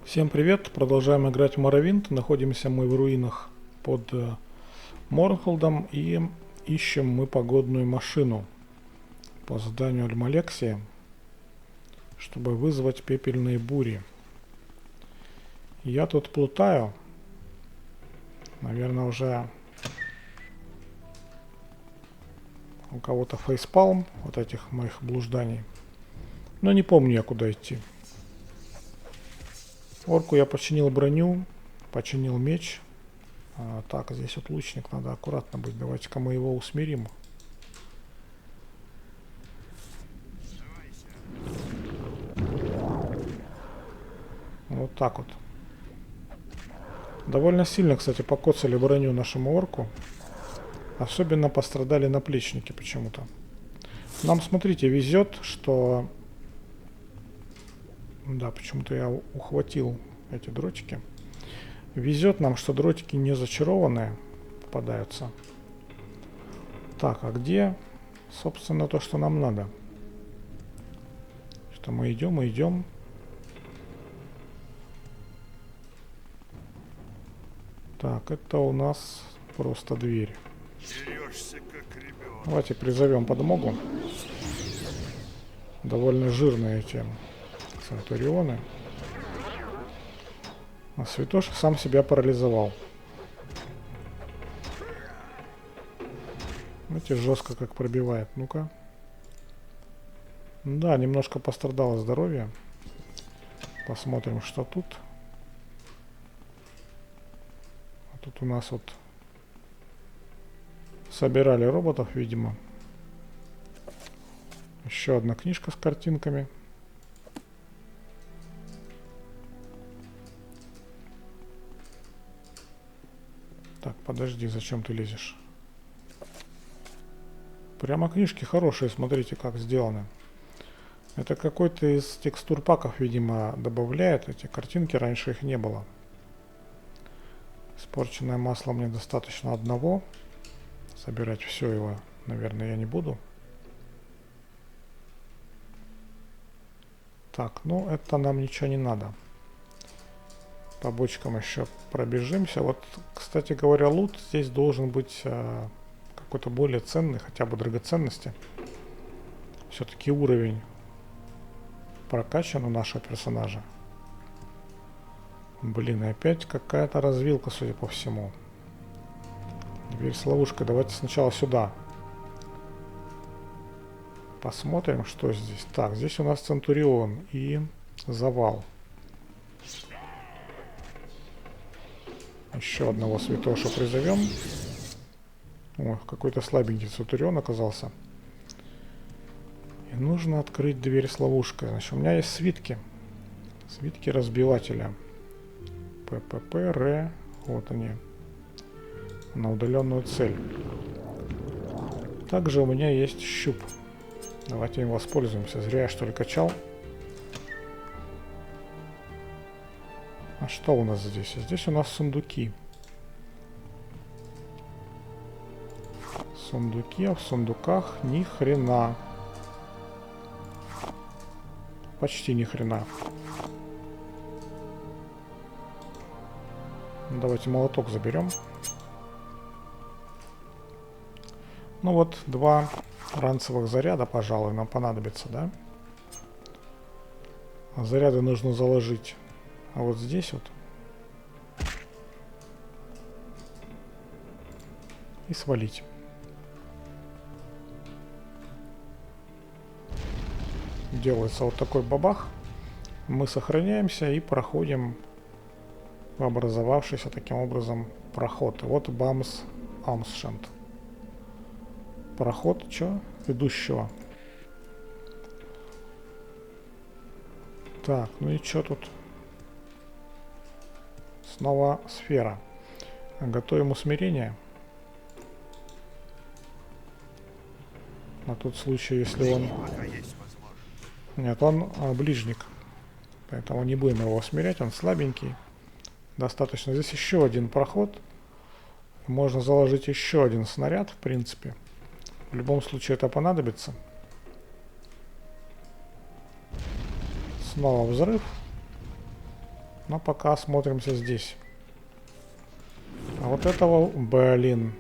Всем привет! Продолжаем играть в Morrowind. Находимся мы в руинах под Морнхолдом и ищем мы погодную машину по заданию Альмалексии, чтобы вызвать пепельные бури. Я тут плутаю. Наверное, уже у кого-то фейспалм вот этих моих блужданий. Но не помню я, куда идти. Орку я починил броню, починил меч. Так, здесь вот лучник, надо аккуратно быть. Давайте-ка мы его усмирим. Вот так вот. Довольно сильно, кстати, покоцали броню нашему орку. Особенно пострадали наплечники почему-то. Нам, смотрите, везет, что... Да, почему-то я ухватил эти дротики. Везет нам, что дротики не зачарованные попадаются. Так, а где, собственно, то, что нам надо? Что мы идем и идем. Так, это у нас просто дверь. Давайте призовем подмогу. Довольно жирные эти центурионы. А Святоша сам себя парализовал. Видите, жестко как пробивает. Ну-ка. Да, немножко пострадало здоровье. Посмотрим, что тут. А тут у нас вот собирали роботов, видимо. Еще одна книжка с картинками. Так, подожди, зачем ты лезешь? Прямо книжки хорошие, смотрите, как сделаны. Это какой-то из текстур паков, видимо, добавляет эти картинки, раньше их не было. Испорченное масло мне достаточно одного. Собирать все его, наверное, я не буду. Так, ну это нам ничего не надо. По бочкам еще пробежимся. Вот, кстати говоря, лут здесь должен быть какой-то более ценный, хотя бы драгоценности. Все-таки уровень прокачан у нашего персонажа. Блин, и опять какая-то развилка, судя по всему. Дверь с ловушкой. Давайте сначала сюда. Посмотрим, что здесь. Так, здесь у нас Центурион и завал. Еще одного святоша призовем. Ой, какой-то слабенький Центурион оказался. И нужно открыть дверь с ловушкой. Значит, у меня есть свитки. Свитки разбивателя. ППП, Р. Вот они. На удаленную цель. Также у меня есть щуп. Давайте им воспользуемся. Зря я, что ли, качал. А что у нас здесь? Здесь у нас сундуки. Сундуки, а в сундуках ни хрена. Почти ни хрена. Давайте молоток заберем. Ну вот, 2 ранцевых заряда, пожалуй, нам понадобится, да? Заряды нужно заложить. А вот здесь вот. И свалить. Делается вот такой бабах. Мы сохраняемся и проходим в образовавшийся таким образом проход. Вот Бамс Амсшент. Проход, что? Ведущего. Так, ну и что тут? Снова сфера. Готовим усмирение. На тот случай, если он... Нет, он ближник. Поэтому не будем его усмирять, он слабенький. Достаточно. Здесь еще один проход. Можно заложить еще один снаряд, в принципе. В любом случае это понадобится. Снова взрыв. Но пока смотримся здесь. А вот этого, блин.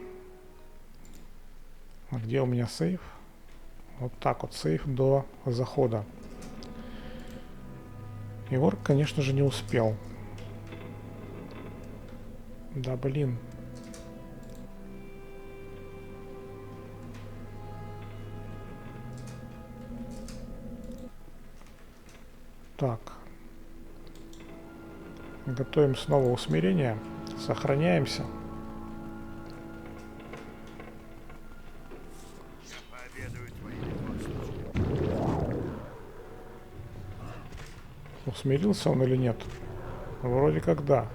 А где у меня сейф? Вот так вот, сейф до захода. И орк, конечно же, не успел. Да, блин. Так. Готовим снова усмирение. Сохраняемся. Усмирился он или нет? Вроде как да.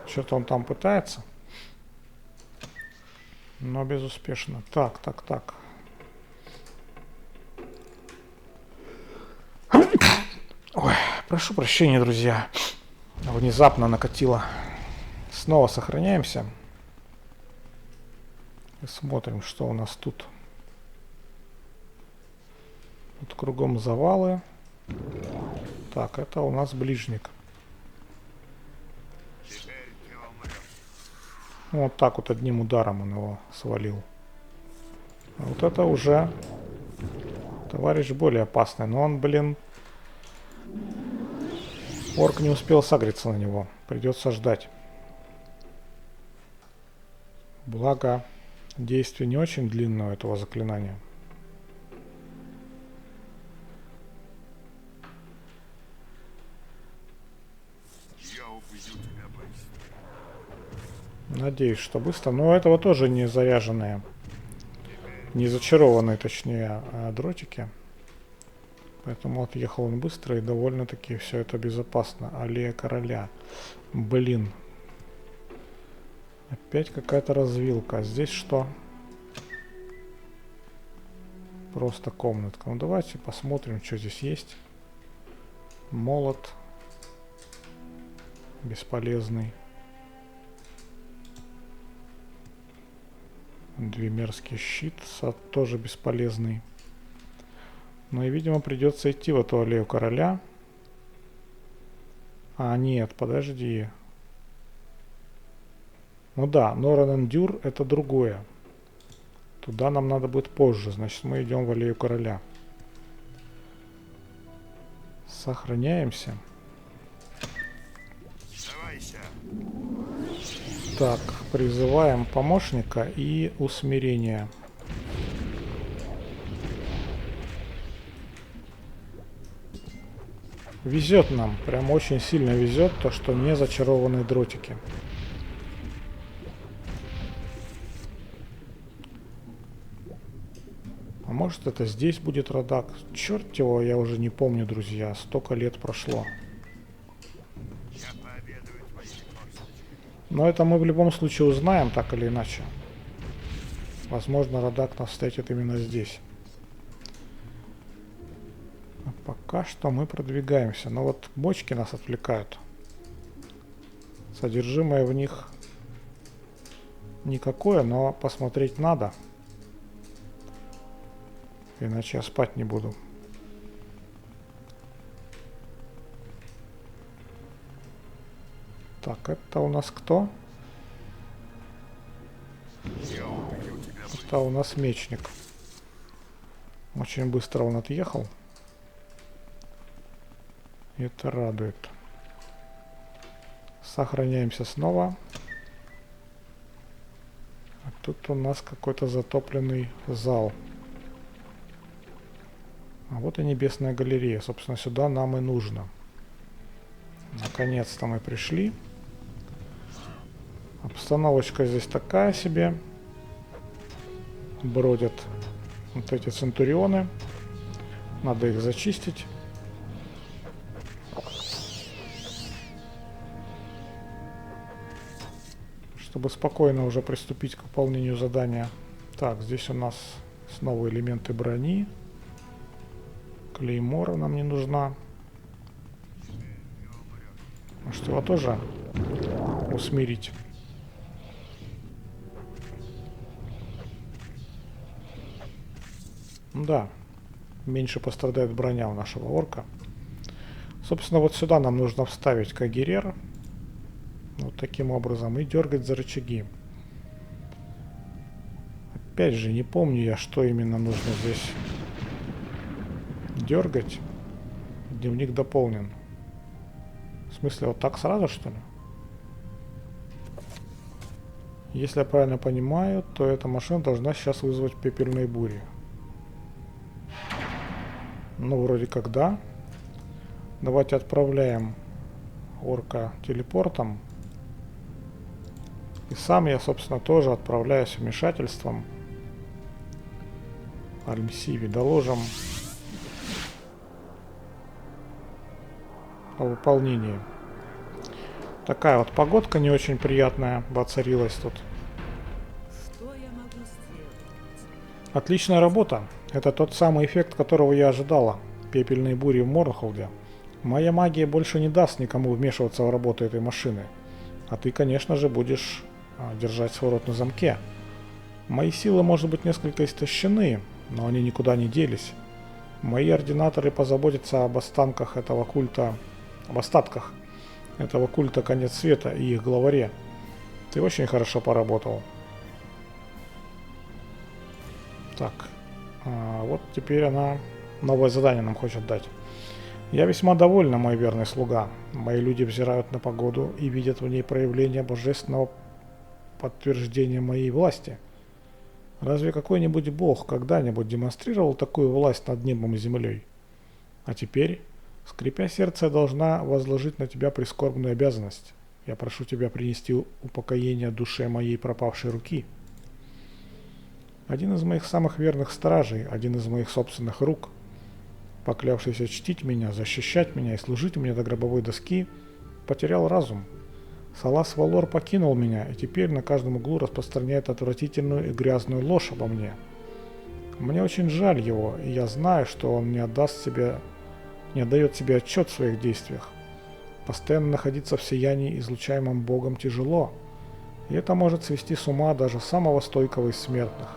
Что-то он там пытается. Но безуспешно. Так, так, так. Ой, прошу прощения, друзья. Внезапно накатило. Снова сохраняемся. И смотрим, что у нас тут. Тут кругом завалы. Так, это у нас ближник. Вот так вот одним ударом он его свалил. А вот это уже товарищ более опасный. Но он, блин... Орк не успел сагриться на него. Придется ждать. Благо, действие не очень длинное у этого заклинания. Надеюсь, что быстро. Но у этого тоже не заряженные. Не зачарованные, точнее, дротики. Поэтому отъехал он быстро и довольно-таки все это безопасно. Аллея короля. Блин. Опять какая-то развилка. А здесь что? Просто комнатка. Ну давайте посмотрим, что здесь есть. Молот. Бесполезный. Двемерский щит. Тоже бесполезный. Ну и, видимо, придется идти в эту аллею короля. А, нет, подожди. Ну да, Норрен Эндюр это другое. Туда нам надо будет позже. Значит, мы идем в аллею короля. Сохраняемся. Так, призываем помощника и усмирение. Везет нам, прям очень сильно везет то, что не зачарованные дротики. А может это здесь будет Радак? Черт его, я уже не помню, друзья. Столько лет прошло. Но это мы в любом случае узнаем, так или иначе. Возможно, Радак нас встретит именно здесь. А пока что мы продвигаемся. Но вот бочки нас отвлекают. Содержимое в них никакое, но посмотреть надо. Иначе я спать не буду. Так, это у нас кто? Это у нас мечник. Очень быстро он отъехал. Это радует. Сохраняемся снова. А тут у нас какой-то затопленный зал. А вот и небесная галерея. Собственно, сюда нам и нужно. Наконец-то мы пришли. Обстановочка здесь такая себе. Бродят вот эти центурионы. Надо их зачистить. Чтобы спокойно уже приступить к выполнению задания. Так, здесь у нас снова элементы брони. Клеймора нам не нужна. Может его тоже усмирить? Да. меньше пострадает броня у нашего орка. Собственно, вот сюда нам нужно вставить Кагерер. Вот таким образом. И дергать за рычаги. Опять же, не помню я, что именно нужно здесь дергать. Дневник дополнен. В смысле, вот так сразу, что ли? Если я правильно понимаю, то эта машина должна сейчас вызвать пепельные бури. Ну, вроде как да. Давайте отправляем орка телепортом. И сам я, собственно, тоже отправляюсь вмешательством. Альмсиви доложим о выполнении. Такая вот погодка не очень приятная воцарилась тут. Что я могу сделать? Отличная работа. Это тот самый эффект, которого я ожидала. Пепельные бури в Морнхолде. Моя магия больше не даст никому вмешиваться в работу этой машины. А ты, конечно же, будешь держать свой рот на замке. Мои силы, может быть, несколько истощены, но они никуда не делись. Мои ординаторы позаботятся об останках этого культа... Об остатках этого культа Конец Света и их главаре. Ты очень хорошо поработал. Так. Вот теперь она новое задание нам хочет дать. Я весьма довольна, мой верный слуга. Мои люди взирают на погоду и видят в ней проявление божественного подтверждения моей власти. Разве какой-нибудь бог когда-нибудь демонстрировал такую власть над небом и землей? А теперь, скрипя сердце, я должна возложить на тебя прискорбную обязанность. Я прошу тебя принести упокоение душе моей пропавшей руки. Один из моих самых верных стражей, один из моих собственных рук, поклявшийся чтить меня, защищать меня и служить мне до гробовой доски, потерял разум. Салас Валор покинул меня и теперь на каждом углу распространяет отвратительную и грязную ложь обо мне. Мне очень жаль его, и я знаю, что он не отдает себе отчет в своих действиях. Постоянно находиться в сиянии, излучаемом Богом, тяжело, и это может свести с ума даже самого стойкого из смертных.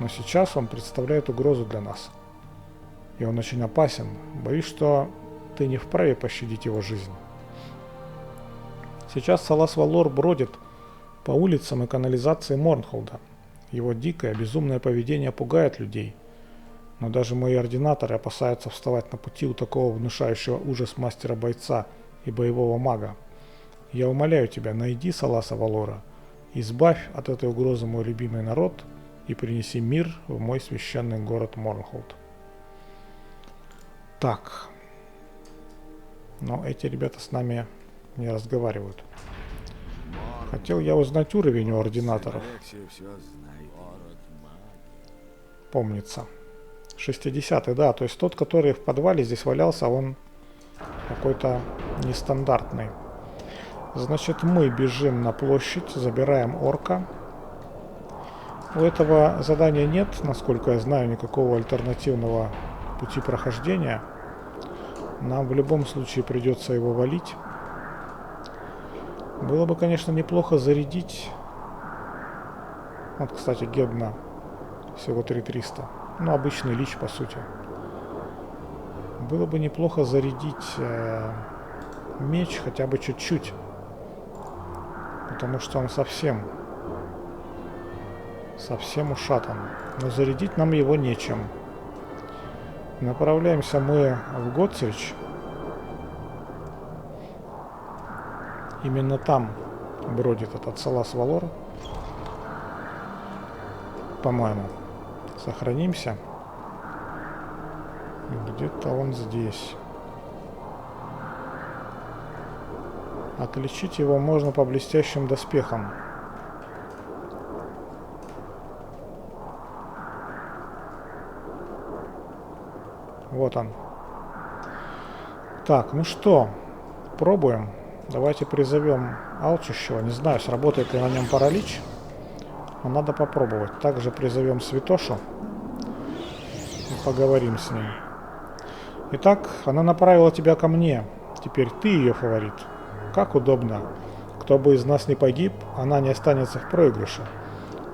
Но сейчас он представляет угрозу для нас. И он очень опасен. Боюсь, что ты не вправе пощадить его жизнь. Сейчас Салас Валор бродит по улицам и канализации Морнхолда. Его дикое, безумное поведение пугает людей. Но даже мои ординаторы опасаются вставать на пути у такого внушающего ужас мастера-бойца и боевого мага. Я умоляю тебя, найди Саласа Валора, избавь от этой угрозы мой любимый народ и принеси мир в мой священный город Морнхолд. Так. Но эти ребята с нами не разговаривают. Хотел я узнать уровень у ординаторов. Помнится. 60-й, да. То есть тот, который в подвале здесь валялся, он какой-то нестандартный. Значит, мы бежим на площадь, забираем орка. У этого задания нет, насколько я знаю, никакого альтернативного пути прохождения. Нам в любом случае придется его валить. Было бы, конечно, неплохо зарядить. Вот, кстати, Гедна всего 3300. Ну, обычный лич, по сути. Было бы неплохо зарядить меч хотя бы чуть-чуть. Потому что он совсем ушатан. Но зарядить нам его нечем. Направляемся мы в Готсрич. Именно там бродит этот Салас Валор. По-моему. Сохранимся. Где-то он здесь. Отличить его можно по блестящим доспехам. Вот он. Так, ну что, пробуем. Давайте призовем Алчущего. Не знаю, сработает ли на нем паралич. Но надо попробовать. Также призовем Святошу. И поговорим с ним. Итак, она направила тебя ко мне. Теперь ты ее фаворит. Как удобно. Кто бы из нас не погиб, она не останется в проигрыше.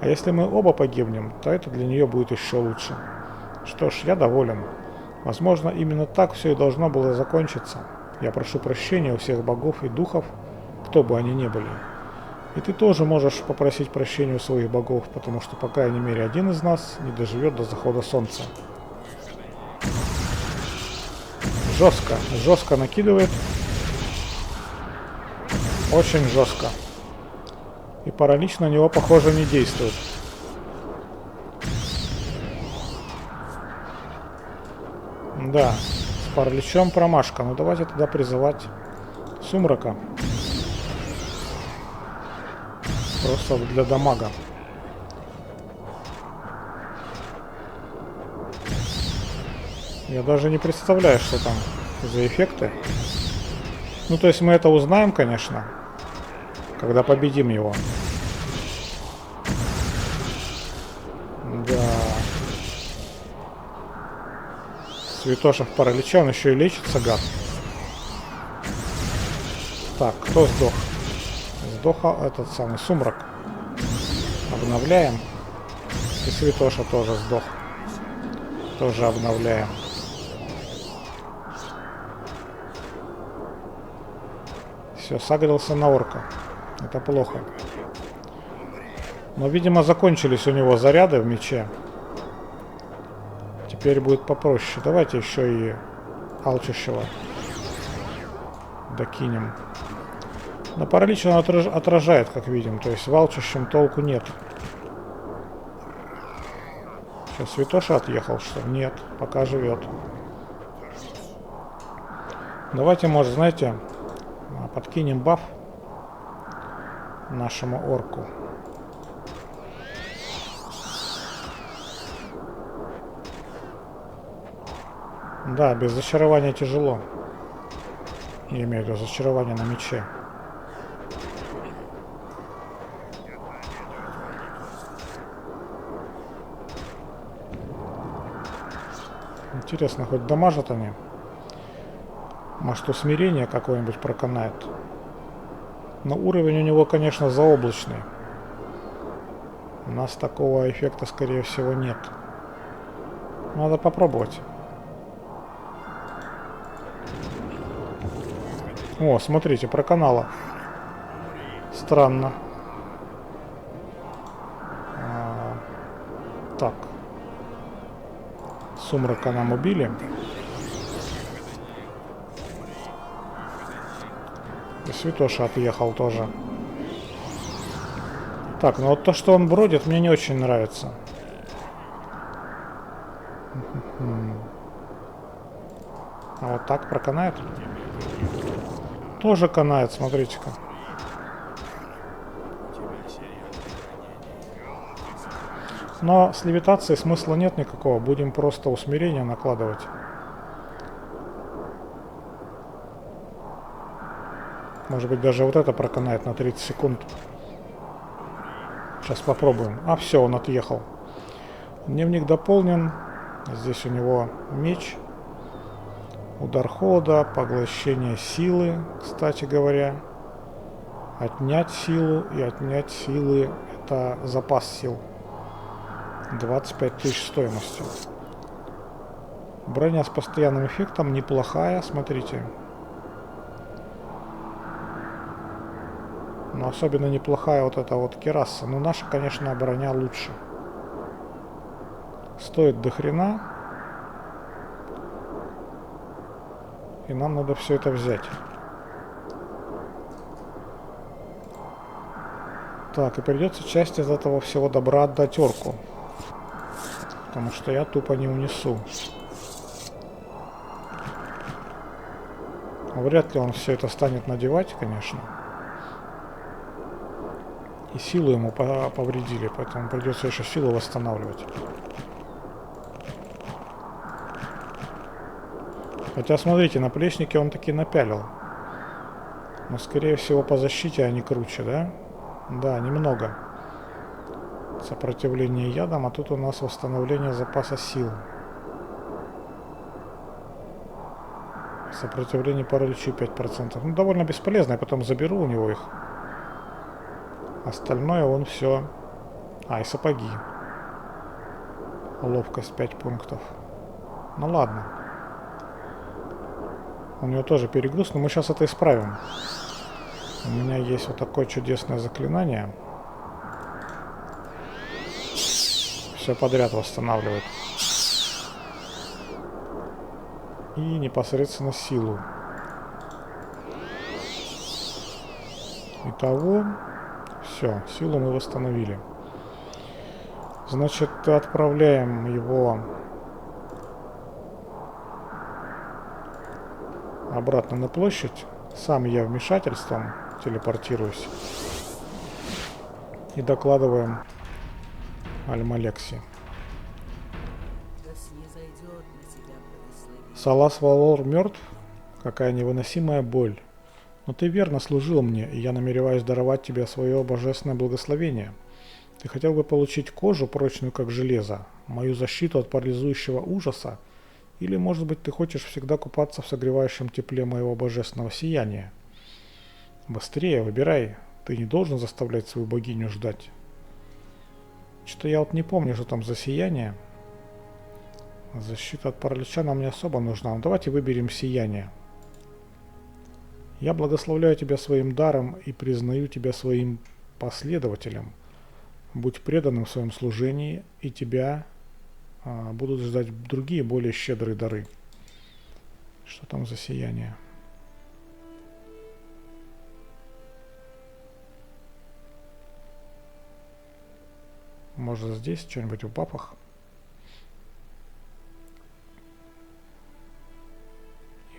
А если мы оба погибнем, то это для нее будет еще лучше. Что ж, я доволен. Возможно, именно так все и должно было закончиться. Я прошу прощения у всех богов и духов, кто бы они ни были. И ты тоже можешь попросить прощения у своих богов, потому что, по крайней мере, один из нас не доживет до захода солнца. Жестко, жестко накидывает. Очень жестко. И паралич на него, похоже, не действует. Да, с параличом промашка. Ну давайте тогда призывать Сумрака. Просто для дамага. Я даже не представляю, что там за эффекты. Ну, то есть мы это узнаем, конечно, когда победим его. Да. Святоша в параличе, он еще и лечится, гад. Так, кто сдох? Сдох этот самый Сумрак. Обновляем. И Святоша тоже сдох. Тоже обновляем. Все, сагрился на орка. Это плохо. Но, видимо, закончились у него заряды в мече. Теперь будет попроще. Давайте еще и алчущего докинем. На паралич он отражает, как видим. То есть в алчущем толку нет. Сейчас Святоша отъехал, что? Нет, пока живет. Давайте, может, знаете, подкинем баф нашему орку. Да, без зачарования тяжело. Я имею в виду зачарование на мече. Интересно, хоть дамажат они? Может, усмирение какое-нибудь проканает? Но уровень у него, конечно, заоблачный. У нас такого эффекта, скорее всего, нет. Надо попробовать. О, смотрите, проканало. Странно. Так. Сумрака нам убили. И Святоша отъехал тоже. Так, ну вот то, что он бродит, мне не очень нравится. А вот так проканает? Тоже канает, смотрите-ка. Но с левитацией смысла нет никакого. Будем просто усмирение накладывать. Может быть, даже вот это проканает на 30 секунд. Сейчас попробуем. А, все, он отъехал. Дневник дополнен. Здесь у него меч. Удар холода, поглощение силы, кстати говоря. Отнять силу и отнять силы — это запас сил. 25 тысяч стоимостью. Броня с постоянным эффектом неплохая, смотрите. Но особенно неплохая вот эта вот кераса. Но наша, конечно, броня лучше. Стоит до хрена. И нам надо все это взять. Так, и придется часть из этого всего добра отдать орку. Потому что я тупо не унесу. Вряд ли он все это станет надевать, конечно. И силу ему повредили, поэтому придется еще силу восстанавливать. Хотя, смотрите, наплечники он таки напялил. Но, скорее всего, по защите они круче, да? Да, немного. Сопротивление ядом, а тут у нас восстановление запаса сил. Сопротивление параличу 5%. Ну, довольно бесполезно, я потом заберу у него их. Остальное он все... А, и сапоги. Ловкость 5 пунктов. Ну ладно. У него тоже перегруз, но мы сейчас это исправим. У меня есть вот такое чудесное заклинание. Все подряд восстанавливает. И непосредственно силу. Итого, все, силу мы восстановили. Значит, отправляем его обратно на площадь. Сам я вмешательством телепортируюсь. И докладываем Аль-Малекси. Да снизойдет на тебя благословение. Салас Валор мертв? Какая невыносимая боль. Но ты верно служил мне, и я намереваюсь даровать тебе свое божественное благословение. Ты хотел бы получить кожу, прочную как железо, мою защиту от парализующего ужаса, или, может быть, ты хочешь всегда купаться в согревающем тепле моего божественного сияния? Быстрее, выбирай. Ты не должен заставлять свою богиню ждать. Что-то я вот не помню, что там за сияние. Защита от паралича нам не особо нужна. Ну, давайте выберем сияние. Я благословляю тебя своим даром и признаю тебя своим последователем. Будь преданным в своем служении, и тебя будут ждать другие, более щедрые дары. Что там за сияние? Может, здесь что-нибудь в бабах?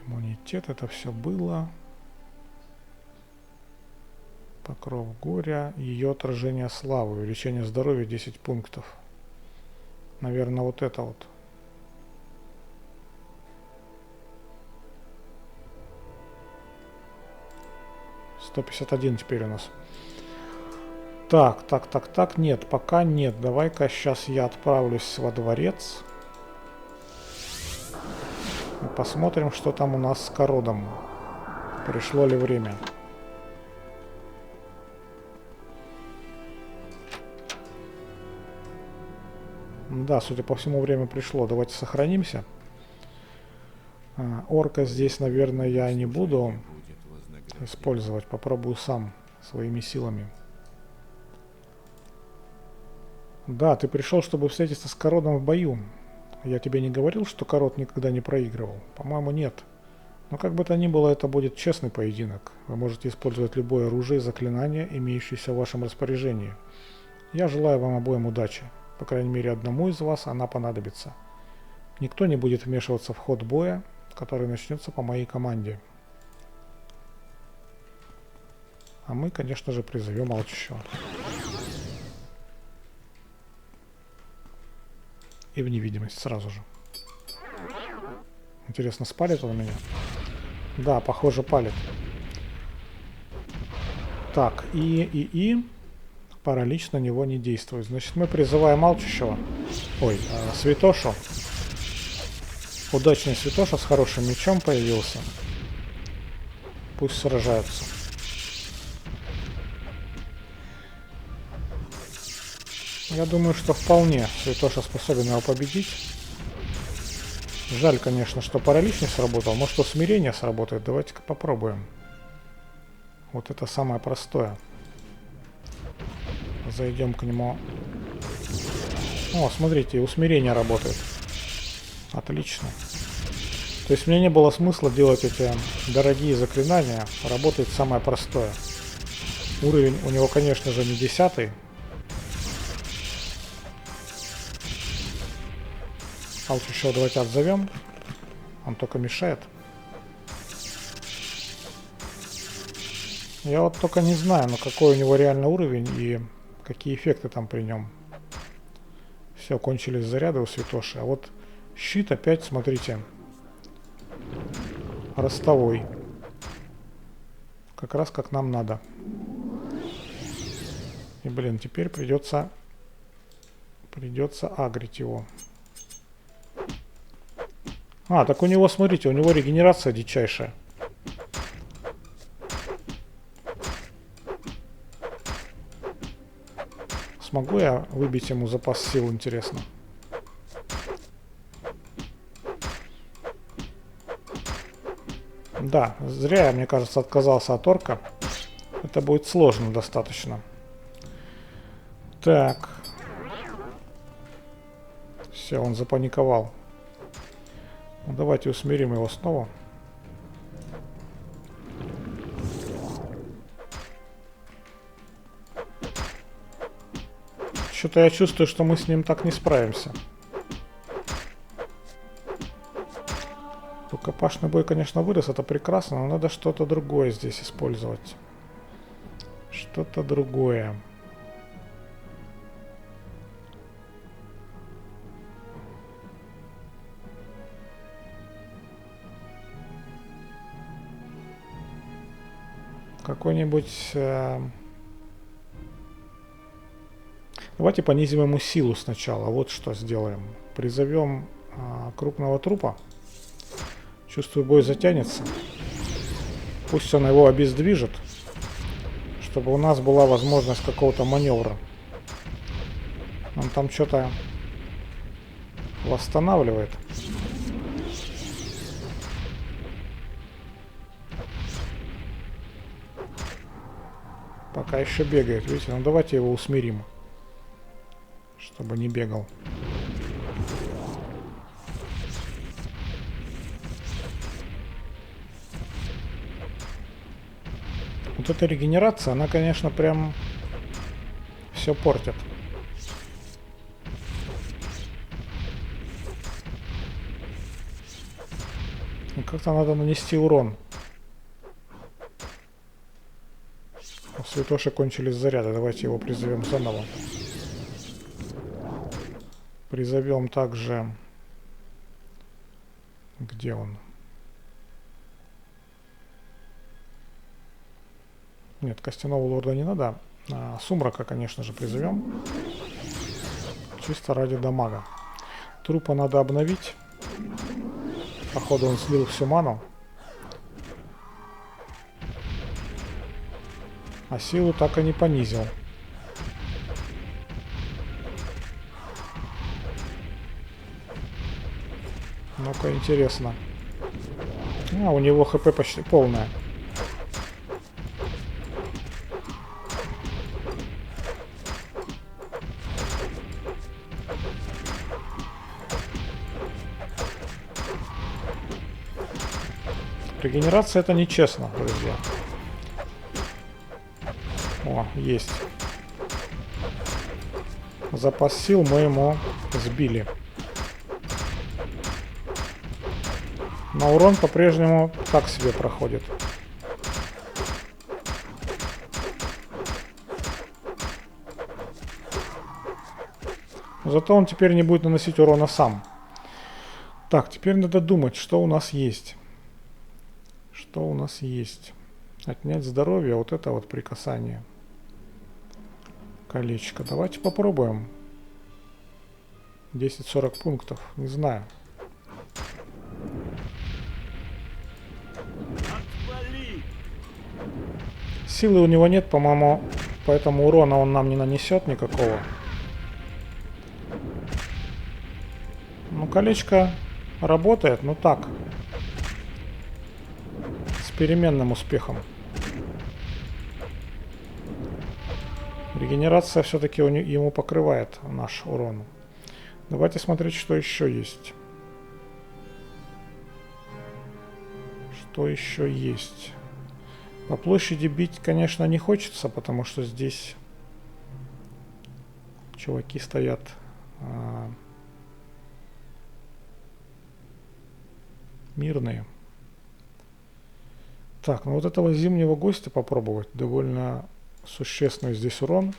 Иммунитет, это все было. Покров горя, ее отражение славы, увеличение здоровья 10 пунктов. Наверное, вот это вот. «151 теперь у нас. Так, нет, пока нет. Давай-ка сейчас я отправлюсь во дворец. И посмотрим, что там у нас с Кородом. Пришло ли время. Да, судя по всему, время пришло. Давайте сохранимся. Орка здесь, наверное, я не буду использовать. Попробую сам, своими силами. Да, ты пришел, чтобы встретиться с Кородом в бою. Я тебе не говорил, что Кород никогда не проигрывал? По-моему, нет. Но как бы то ни было, это будет честный поединок. Вы можете использовать любое оружие и заклинание, имеющееся в вашем распоряжении. Я желаю вам обоим удачи. По крайней мере, одному из вас она понадобится. Никто не будет вмешиваться в ход боя, который начнется по моей команде. А мы, конечно же, призовем Алчущего. И в невидимость сразу же. Интересно, спалит он меня? Да, похоже, палит. Так, и паралич на него не действует. Значит, мы призываем Алчущего. Ой, Святошу. Удачный Святоша с хорошим мечом появился. Пусть сражаются. Я думаю, что вполне Святоша способен его победить. Жаль, конечно, что паралич не сработал. Может, усмирение сработает. Давайте-ка попробуем. Вот это самое простое. Зайдем к нему. О, смотрите, усмирение работает. Отлично. То есть мне не было смысла делать эти дорогие заклинания. Работает самое простое. Уровень у него, конечно же, не 10-й. Алчущего давайте отзовем. Он только мешает. Я вот только не знаю, но какой у него реально уровень и какие эффекты там при нем. Все, кончились заряды у Святоши. А вот щит опять, смотрите, ростовой. Как раз как нам надо. И, блин, теперь придется агрить его. А, так у него, смотрите, у него регенерация дичайшая. Смогу я выбить ему запас сил, интересно? Да, зря я, мне кажется, отказался от орка. Это будет сложно достаточно. Так. Все, он запаниковал. Ну, давайте усмирим его снова. Что-то я чувствую, что мы с ним так не справимся. Рукопашный бой, конечно, вырос, это прекрасно, но надо что-то другое здесь использовать. Что-то другое. Какой-нибудь... Давайте понизим ему силу сначала. Вот что сделаем. Призовем крупного трупа. Чувствую, бой затянется. Пусть он его обездвижит, чтобы у нас была возможность какого-то маневра. Он там что-то восстанавливает. Пока еще бегает, видите? Ну давайте его усмирим, чтобы не бегал. Вот эта регенерация, она, конечно, прям все портит. И как-то надо нанести урон. У святоши кончились заряды. Давайте его призовем заново. Призовем также... Где он? Нет, костяного лорда не надо. Сумрака, конечно же, призовем. Чисто ради дамага. Трупа надо обновить. Походу он слил всю ману. А силу так и не понизил. Ну-ка, интересно. У него хп почти полное. Регенерация — это нечестно, друзья. О, есть. Запас сил мы ему сбили. Но урон по-прежнему так себе проходит. Зато он теперь не будет наносить урона сам. Так, теперь надо думать, что у нас есть. Что у нас есть? Отнять здоровье, вот это вот при касании. Колечко. Давайте попробуем. 10-40 пунктов. Не знаю. Силы у него нет, по-моему, поэтому урона он нам не нанесет никакого. Ну, колечко работает, но так. С переменным успехом. Регенерация все-таки ему покрывает наш урон. Давайте смотреть, что еще есть. Что еще есть? По площади бить, конечно, не хочется, потому что здесь чуваки стоят мирные. Так, ну вот этого зимнего гостя попробовать. Довольно существенный здесь урон.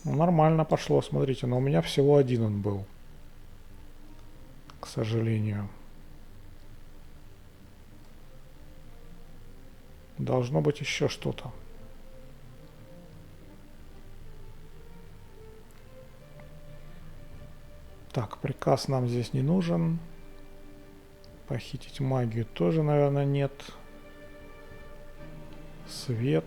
Ну, нормально пошло, смотрите, но у меня всего один он был. К сожалению. Должно быть еще что-то. Так, приказ нам здесь не нужен. Похитить магию тоже, наверное, нет. Свет.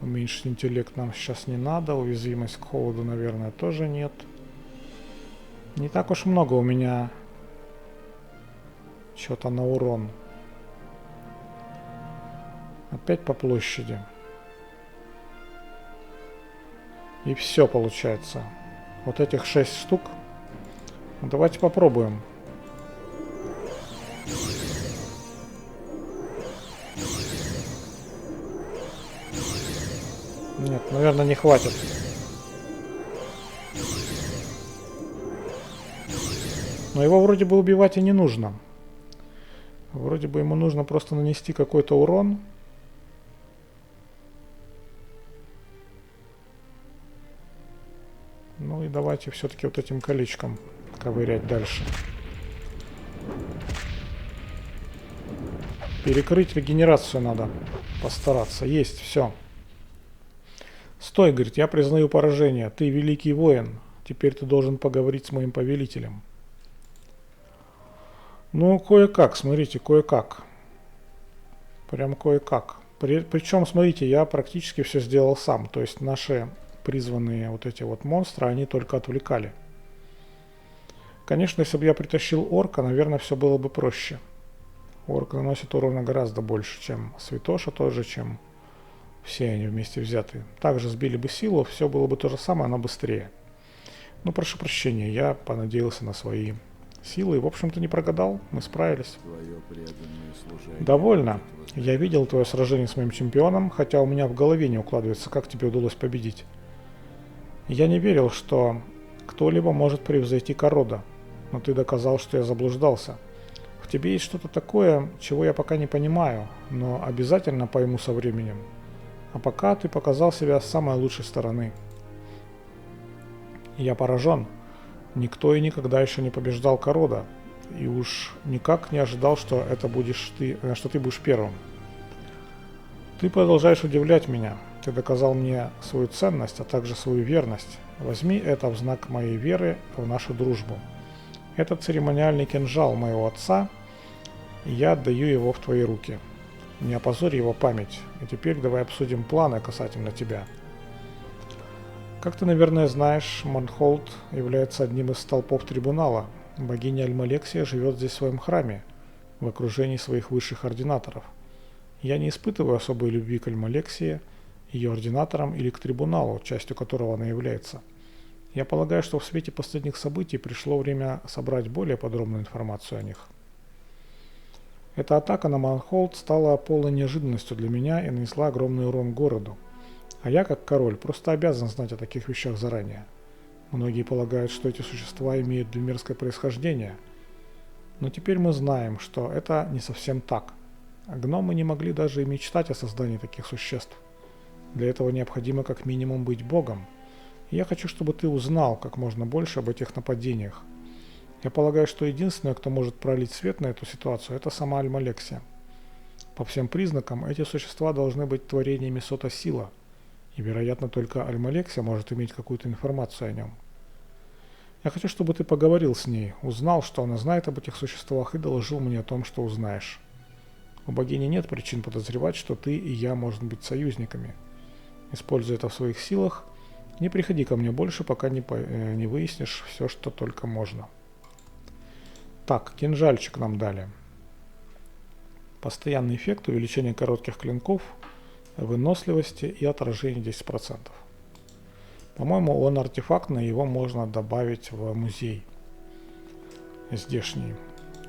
Уменьшить интеллект нам сейчас не надо. Уязвимость к холоду, наверное, тоже нет. Не так уж много у меня Что-то на урон. Опять по площади. И все получается. Вот этих 6 штук. Давайте попробуем. Нет, наверное, не хватит. Но его вроде бы убивать и не нужно. Вроде бы ему нужно просто нанести какой-то урон. Ну и давайте все-таки вот этим колечком ковырять дальше. Перекрыть регенерацию надо постараться. Есть, все. Стой, говорит, я признаю поражение. Ты великий воин. Теперь ты должен поговорить с моим повелителем. Ну, кое-как, смотрите, кое-как. Прям кое-как. Причем, смотрите, я практически все сделал сам. То есть наши призванные вот эти вот монстры, они только отвлекали. Конечно, если бы я притащил орка, наверное, все было бы проще. Орк наносит урона гораздо больше, чем святоша тоже, чем все они вместе взятые. Также сбили бы силу, все было бы то же самое, но быстрее. Ну, прошу прощения, я понадеялся на свои силы и, в общем-то, не прогадал. Мы справились. Довольно. Я видел твое сражение с моим чемпионом, хотя у меня в голове не укладывается, как тебе удалось победить. Я не верил, что кто-либо может превзойти Корода, но ты доказал, что я заблуждался. В тебе есть что-то такое, чего я пока не понимаю, но обязательно пойму со временем. А пока ты показал себя с самой лучшей стороны. Я поражен. Никто и никогда еще не побеждал Корода, и уж никак не ожидал, что это будешь ты, что ты будешь первым. Ты продолжаешь удивлять меня. Ты доказал мне свою ценность, а также свою верность. Возьми это в знак моей веры в нашу дружбу. Это церемониальный кинжал моего отца, и я отдаю его в твои руки. Не опозорь его память. И теперь давай обсудим планы касательно тебя. Как ты, наверное, знаешь, Монхолд является одним из столпов трибунала. Богиня Альмалексия живет здесь в своем храме, в окружении своих высших ординаторов. Я не испытываю особой любви к Альмалексии, ее ординаторам или к трибуналу, частью которого она является. Я полагаю, что в свете последних событий пришло время собрать более подробную информацию о них. Эта атака на Монхолд стала полной неожиданностью для меня и нанесла огромный урон городу. А я, как король, просто обязан знать о таких вещах заранее. Многие полагают, что эти существа имеют мерзкое происхождение. Но теперь мы знаем, что это не совсем так. Гномы не могли даже и мечтать о создании таких существ. Для этого необходимо как минимум быть богом. И я хочу, чтобы ты узнал как можно больше об этих нападениях. Я полагаю, что единственное, кто может пролить свет на эту ситуацию, это сама Альмалексия. По всем признакам, эти существа должны быть творениями Сота Сила, и, вероятно, только Альмалексия может иметь какую-то информацию о нем. Я хочу, чтобы ты поговорил с ней, узнал, что она знает об этих существах, и доложил мне о том, что узнаешь. У богини нет причин подозревать, что ты и я можем быть союзниками. Используя это в своих силах, не приходи ко мне больше, пока не выяснишь все, что только можно. Так, кинжальчик нам дали. Постоянный эффект увеличения коротких клинков, выносливости и отражения 10%. По-моему, он артефактный, его можно добавить в музей здешний.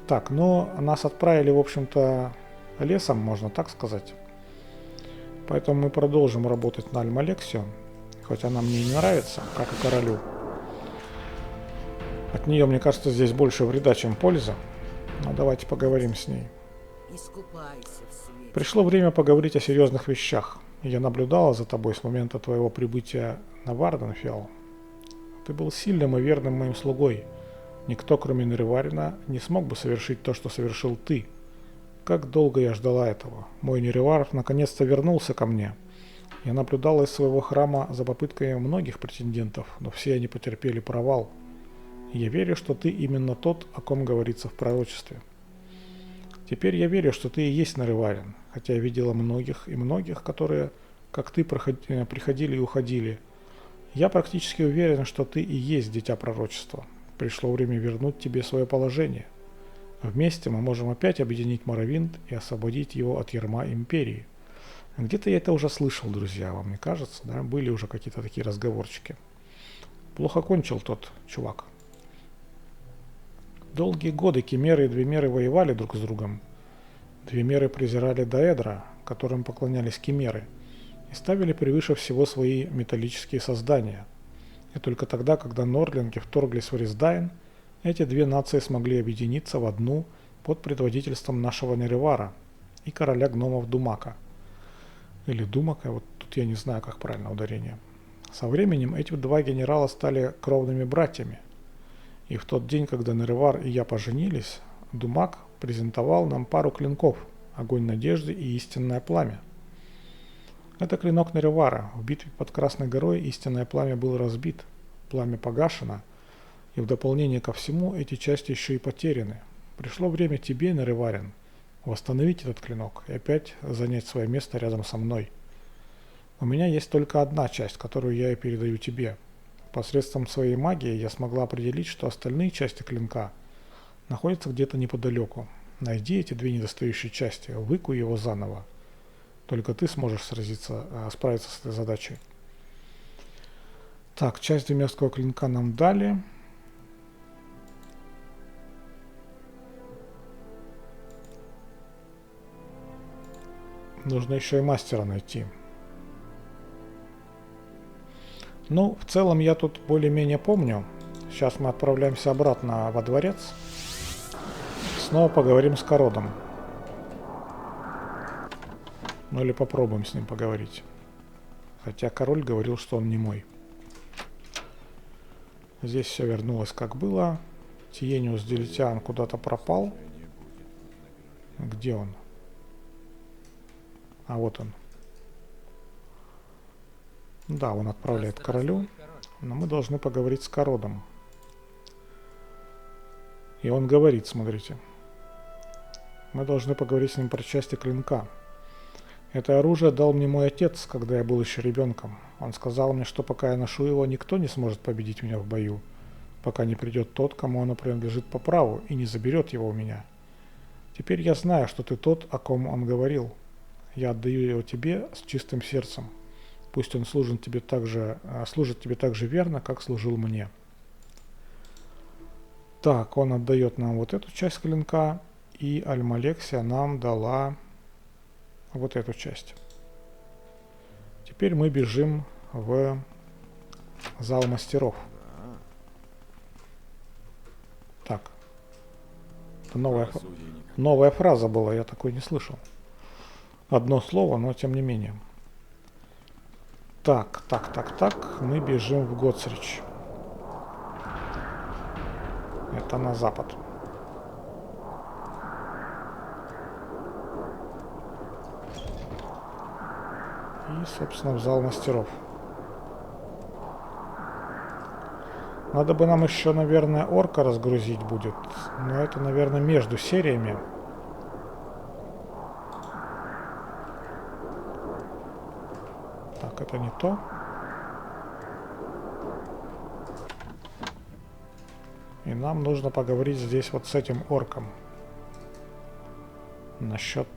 Так, но нас отправили, в общем-то, лесом, можно так сказать. Поэтому мы продолжим работать на Альмалексию, хоть она мне и не нравится, как и королю. От нее, мне кажется, здесь больше вреда, чем польза. Но давайте поговорим с ней. Искупайся в свете. Пришло время поговорить о серьезных вещах. Я наблюдала за тобой с момента твоего прибытия на Варденфелл. Ты был сильным и верным моим слугой. Никто, кроме Нереварина, не смог бы совершить то, что совершил ты. Как долго я ждала этого. Мой Неревар наконец-то вернулся ко мне. Я наблюдала из своего храма за попытками многих претендентов, но все они потерпели провал. И я верю, что ты именно тот, о ком говорится в пророчестве. Теперь я верю, что ты и есть Нереварин, хотя я видела многих и многих, которые, как ты, приходили и уходили. Я практически уверен, что ты и есть дитя пророчества. Пришло время вернуть тебе свое положение. Вместе мы можем опять объединить Моровинд и освободить его от ярма Империи. Где-то я это уже слышал, друзья, вам не кажется, да? Были уже какие-то такие разговорчики. Плохо кончил тот чувак. Долгие годы Кемеры и Двемеры воевали друг с другом. Двемеры презирали Даэдра, которым поклонялись Кемеры, и ставили превыше всего свои металлические создания. И только тогда, когда Норлинги вторглись в Рисдайн, эти две нации смогли объединиться в одну под предводительством нашего Неревара и короля гномов Думака. Или Думака, вот тут я не знаю, как правильно ударение. Со временем эти два генерала стали кровными братьями. И в тот день, когда Неревар и я поженились, Думак презентовал нам пару клинков – Огонь Надежды и Истинное Пламя. Это клинок Неревара. В битве под Красной горой Истинное Пламя было разбит, пламя погашено, и в дополнение ко всему эти части еще и потеряны. Пришло время тебе, Нереварин, восстановить этот клинок и опять занять свое место рядом со мной. У меня есть только одна часть, которую я и передаю тебе. Посредством своей магии я смогла определить, что остальные части клинка находятся где-то неподалеку. Найди эти две недостающие части, выкуй его заново. Только ты сможешь справиться с этой задачей. Так, часть Двемерского клинка нам дали. Нужно еще и мастера найти. Ну, в целом я тут более-менее помню. Сейчас мы отправляемся обратно во дворец. Снова поговорим с Кородом. Ну или попробуем с ним поговорить. Хотя король говорил, что он не мой. Здесь все вернулось как было. Тиениус Делитиан куда-то пропал. Где он? А вот он. Да, он отправляет королю. Но мы должны поговорить с Кородом. И он говорит, смотрите. Мы должны поговорить с ним про части клинка. Это оружие дал мне мой отец, когда я был еще ребенком. Он сказал мне, что пока я ношу его, никто не сможет победить меня в бою, пока не придет тот, кому оно принадлежит по праву, и не заберет его у меня. Теперь я знаю, что ты тот, о ком он говорил. Я отдаю его тебе с чистым сердцем. Пусть он служит тебе так же верно, как служил мне. Так, он отдает нам вот эту часть клинка, и Альмалексия нам дала вот эту часть. Теперь мы бежим в зал мастеров. Так. Это новая фраза была, я такой не слышал. Одно слово, но тем не менее. Так. Мы бежим в Готсрич. Это на запад. И, собственно, в зал мастеров. Надо бы нам еще, наверное, орка разгрузить будет. Но это, наверное, между сериями. Так, это не то. И нам нужно поговорить здесь вот с этим орком. Насчет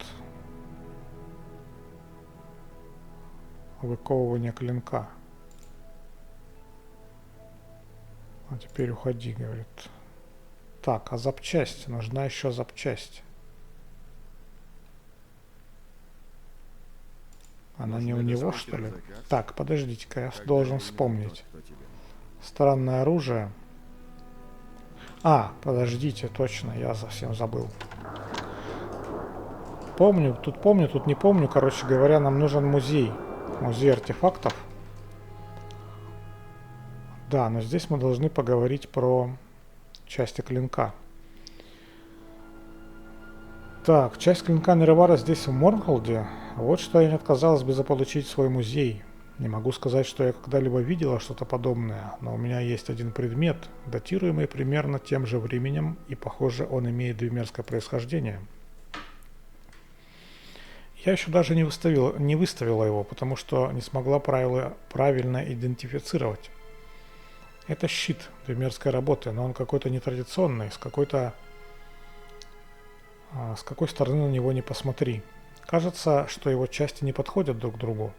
выковывания клинка. А теперь уходи, говорит. Так, а запчасть? Нужна еще запчасть. Она не у него, что ли? Так, подождите-ка, я должен вспомнить. Странное оружие. А, подождите, точно, я совсем забыл. Помню, тут не помню. Короче говоря, нам нужен музей. Музей артефактов. Да, но здесь мы должны поговорить про части клинка. Так, часть клинка Неревара здесь в Морнхолде. Вот что я не отказалась бы заполучить свой музей. Не могу сказать, что я когда-либо видела что-то подобное, но у меня есть один предмет, датируемый примерно тем же временем, и, похоже, он имеет двемерское происхождение. Я еще даже не выставила его, потому что не смогла правильно идентифицировать. Это щит двемерской работы, но он какой-то нетрадиционный, с какой-то С какой стороны на него не посмотри. Кажется, что его части не подходят друг к другу.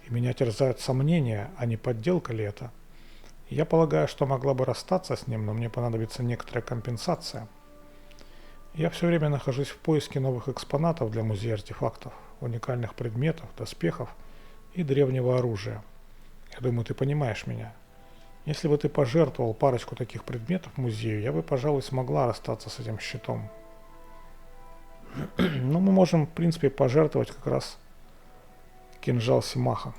И меня терзают сомнения, а не подделка ли это. Я полагаю, что могла бы расстаться с ним, но мне понадобится некоторая компенсация. Я все время нахожусь в поиске новых экспонатов для музея артефактов, уникальных предметов, доспехов и древнего оружия. Я думаю, ты понимаешь меня. Если бы ты пожертвовал парочку таких предметов музею, я бы, пожалуй, смогла расстаться с этим щитом. Но мы можем, в принципе, пожертвовать как раз кинжал Симаха.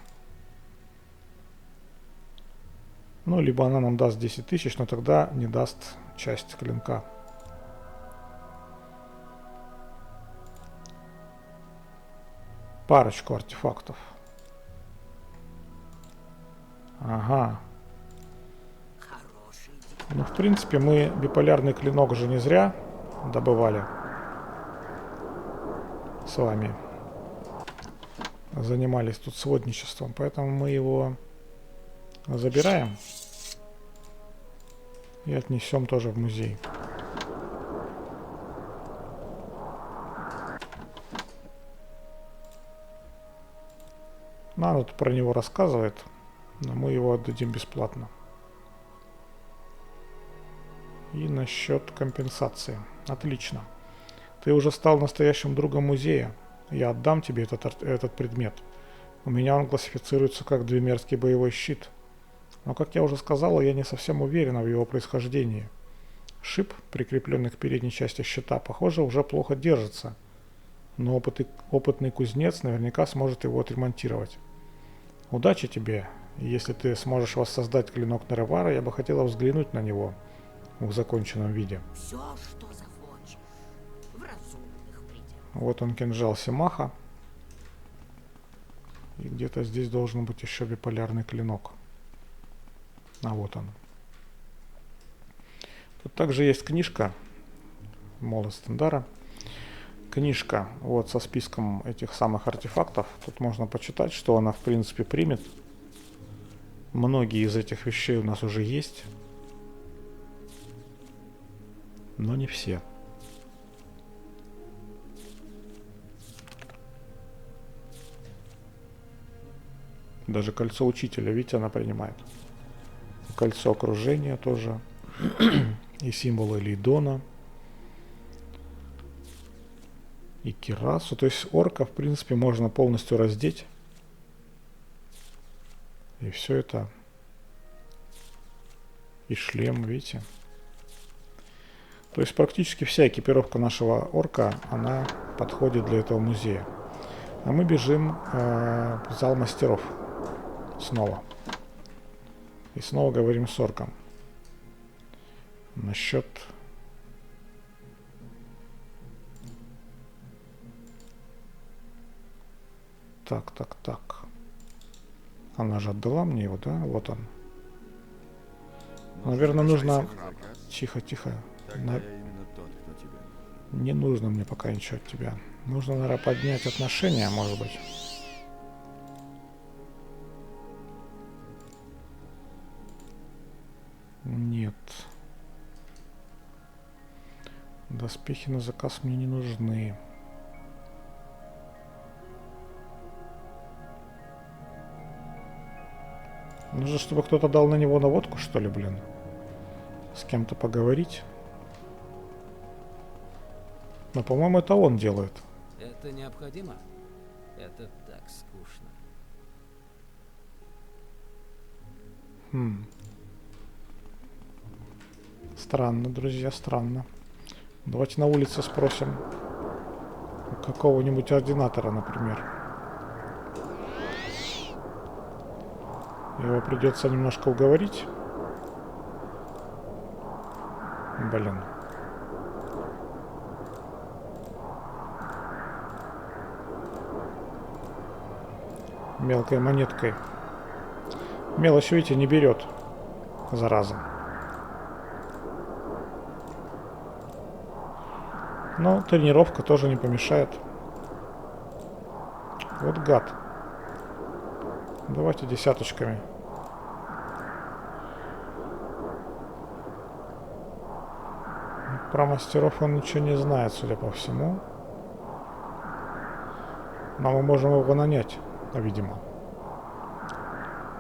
Ну, либо она нам даст 10 тысяч, но тогда не даст часть клинка. Парочку артефактов. Ага. Хороший Ну, в принципе, мы биполярный клинок же не зря добывали с вами. Занимались тут сводничеством, поэтому мы его забираем и отнесем тоже в музей. Она тут про него рассказывает, но мы его отдадим бесплатно. И насчет компенсации. Отлично. Ты уже стал настоящим другом музея. Я отдам тебе этот предмет. У меня он классифицируется как двемерский боевой щит. Но, как я уже сказала, я не совсем уверена в его происхождении. Шип, прикрепленный к передней части щита, похоже, уже плохо держится. Но опытный кузнец наверняка сможет его отремонтировать. Удачи тебе, и если ты сможешь воссоздать клинок Неревара, я бы хотела взглянуть на него в законченном виде. все, что захочешь. В разумных пределах. Вот он, кинжал Симаха. И где-то здесь должен быть еще биполярный клинок. А вот он. Тут также есть книжка Молот Стендара. Книжка вот со списком этих самых артефактов. Тут можно почитать, что она в принципе примет. Многие из этих вещей у нас уже есть. Но не все. Даже кольцо учителя, видите, она принимает. Кольцо окружения тоже. И символы Лидона. И кирасу. То есть орка, в принципе, можно полностью раздеть. И все это. И шлем, видите. То есть практически вся экипировка нашего орка, она подходит для этого музея. А мы бежим в зал мастеров. Снова. И снова говорим с орком. Насчет... Так. Она же отдала мне его, да? Вот он. Наверное, нужно... Тихо. Не нужно мне пока ничего от тебя. Нужно, наверное, поднять отношения, может быть. Нет. Доспехи на заказ мне не нужны. Нужно, чтобы кто-то дал на него наводку, что ли, блин. С кем-то поговорить. Но, по-моему, это он делает. Это необходимо? Это так скучно. Странно, друзья, странно. Давайте на улице спросим у какого-нибудь ординатора, например. Его придется немножко уговорить. Блин. Мелкой монеткой. Мелочь, видите, не берет. Зараза. Но тренировка тоже не помешает. Вот гад. Давайте десяточками. про мастеров он ничего не знает, судя по всему. Но мы можем его нанять, видимо.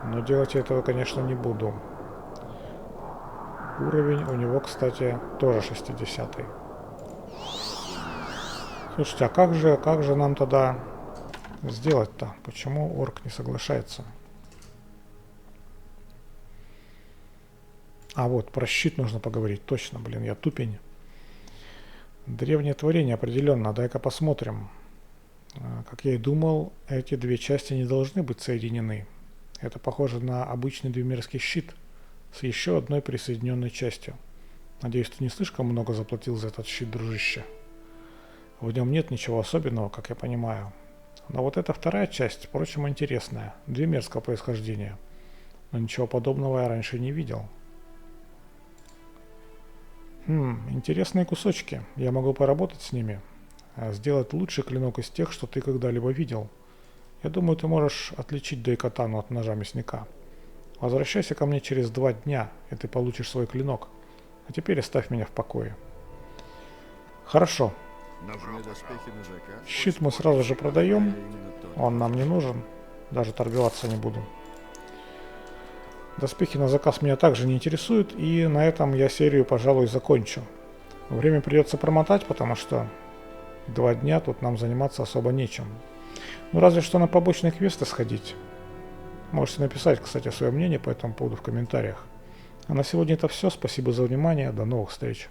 Но делать я этого, конечно, не буду. Уровень у него, кстати, тоже 60-й. Слушайте, а как же нам тогда сделать-то? Почему орк не соглашается? А вот, про щит нужно поговорить. Точно, блин, я тупень. Древнее творение, определенно. Дай-ка посмотрим. Как я и думал, эти две части не должны быть соединены. Это похоже на обычный двумерский щит с еще одной присоединенной частью. Надеюсь, ты не слишком много заплатил за этот щит, дружище. В нем нет ничего особенного, как я понимаю. Но вот эта вторая часть, впрочем, интересная. Двумерского происхождения. Но ничего подобного я раньше не видел. Интересные кусочки. Я могу поработать с ними. Сделать лучший клинок из тех, что ты когда-либо видел. Я думаю, ты можешь отличить дайкатану от ножа мясника. Возвращайся ко мне через 2 дня, и ты получишь свой клинок. А теперь оставь меня в покое. Хорошо. Щит мы сразу же продаем. Он нам не нужен. Даже торговаться не буду. Доспехи на заказ меня также не интересуют, и на этом я серию, пожалуй, закончу. Время придется промотать, потому что 2 дня тут нам заниматься особо нечем. Ну, разве что на побочные квесты сходить. Можете написать, кстати, свое мнение по этому поводу в комментариях. А на сегодня это все. Спасибо за внимание. До новых встреч.